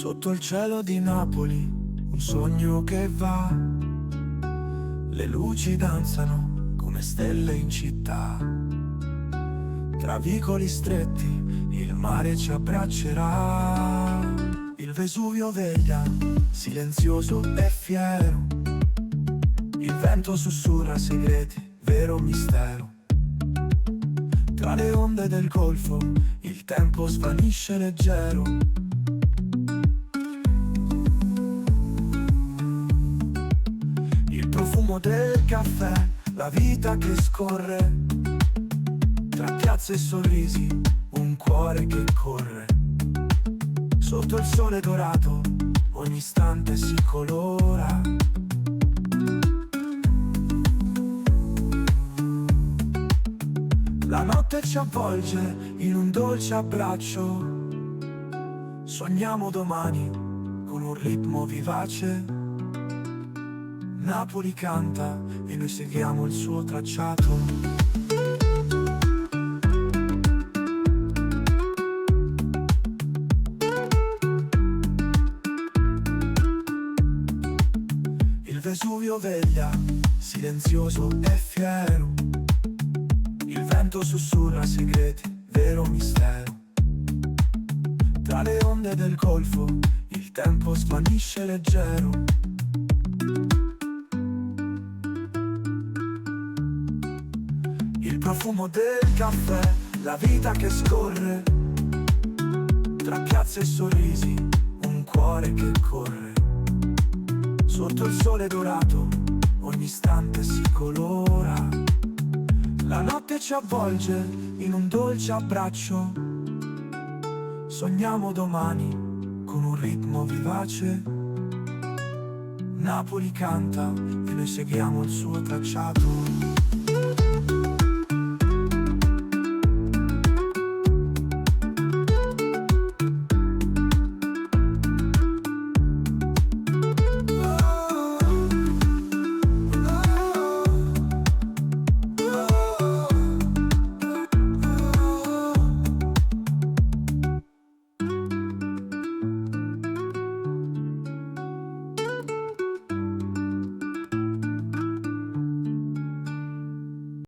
Sotto il cielo di Napoli, un sogno che va. Le luci danzano come stelle in città. Tra vicoli stretti, il mare ci abbraccerà. Il Vesuvio veglia, silenzioso e fiero. Il vento sussurra segreti, vero mistero. Tra le onde del golfo, il tempo svanisce leggero. Il profumo del caffè, la vita che scorre. Tra piazze e sorrisi, un cuore che corre. Sotto il sole dorato, ogni istante si colora. La notte ci avvolge in un dolce abbraccio. Sogniamo domani con un ritmo vivace. Napoli canta e noi seguiamo il suo tracciato. Il Vesuvio veglia, silenzioso e fiero. Il vento sussurra segreti, vero mistero. Tra le onde del golfo, il tempo svanisce leggero. Il profumo del caffè, la vita che scorre. Tra piazze e sorrisi, un cuore che corre. Sotto il sole dorato, ogni istante si colora. La notte ci avvolge in un dolce abbraccio. Sogniamo domani con un ritmo vivace. Napoli canta e noi seguiamo il suo tracciato.